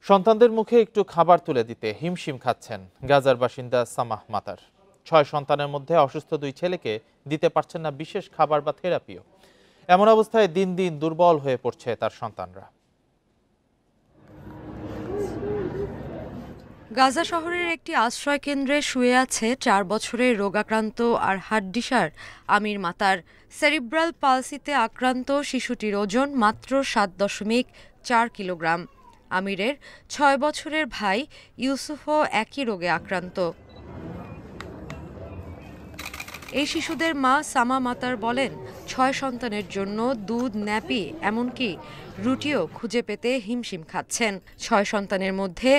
সন্তানদের মুখে একটু খাবার তুলে দিতে হিমশিম খাচ্ছেন গাজার বাসিন্দা সামাহ মাতার। 6 সন্তানের মধ্যে অসুস্থ 2 ছেলেকে দিতে পারছেন না বিশেষ খাবার বা থেরাপিও। এমন অবস্থায় দিন দিন দুর্বল হয়ে পড়ছে তার সন্তানরা। গাজা শহরের একটি আশ্রয় কেন্দ্রে শুয়ে আছে 4 বছরের রোগাক্রান্ত আর হাড্ডিসার আমির মাতার। সেরিব্রাল পালসিতে আক্রান্ত শিশুটির ওজন মাত্র 7.4 কিলোগ্রাম। আমিরের 6 বছরের ভাই ইউসুফও একই রোগে আক্রান্ত। এই শিশুদের মা সামা মাতার বলেন, 6 সন্তানের জন্য দুধ, ন্যাপি এমনকি রুটিও খুঁজে পেতে হিমশিম খাচ্ছেন। 6 সন্তানের মধ্যে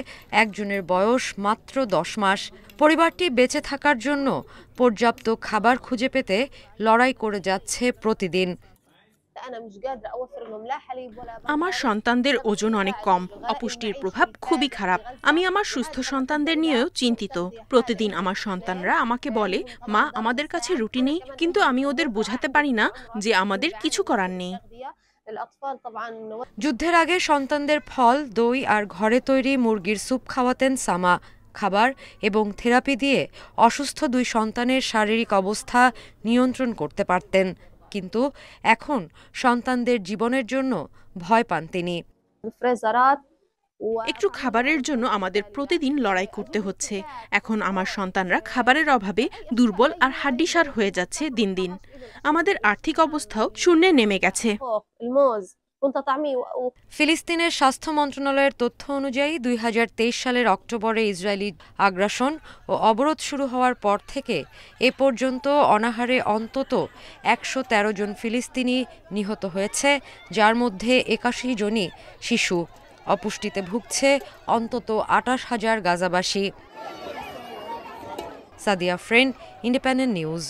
একজনের বয়স মাত্র 10 মাস। পরিবারটি বেঁচে থাকার জন্য পর্যাপ্ত খাবার খুঁজে পেতে লড়াই করে যাচ্ছে প্রতিদিন। আমার সন্তানদের ওজন অনেক কম, অপুষ্টির প্রভাব খুবই খারাপ। আমি আমার সুস্থ সন্তানদের নিয়েও চিন্তিত। প্রতিদিন আমার সন্তানরা আমাকে বলে, মা আমাদের কাছে রুটি নেই, কিন্তু আমি ওদের বোঝাতে পারি না যে আমাদের কিছু করার নেই। যুদ্ধের আগে সন্তানদের ফল, দই আর ঘরে তৈরি মুরগির স্যুপ খাওয়াতেন সামা। খাবার এবং থেরাপি দিয়ে অসুস্থ 2 সন্তানের শারীরিক অবস্থা নিয়ন্ত্রণ করতে পারতেন, কিন্তু এখন সন্তানদের জীবনের জন্য ভয় পান তিনি। একটু খাবারের জন্য আমাদের প্রতিদিন লড়াই করতে হচ্ছে। এখন আমার সন্তানরা খাবারের অভাবে দুর্বল আর হাড্ডিসার হয়ে যাচ্ছে দিন দিন। আমাদের আর্থিক অবস্থাও শূন্যে নেমে গেছে। ফিলিস্তিনের স্বাস্থ্য মন্ত্রণালয়ের তথ্য অনুযায়ী 2023 সালের অক্টোবরে ইসরায়েলি আগ্রাসন ও অবরোধ শুরু হওয়ার পর থেকে এ পর্যন্ত অনাহারে অন্তত 113 জন ফিলিস্তিনি নিহত হয়েছে, যার মধ্যে 81 জনই শিশু। অপুষ্টিতে ভুগছে অন্তত 28,000 গাজাবাসী। Sadia Friend, Independent news.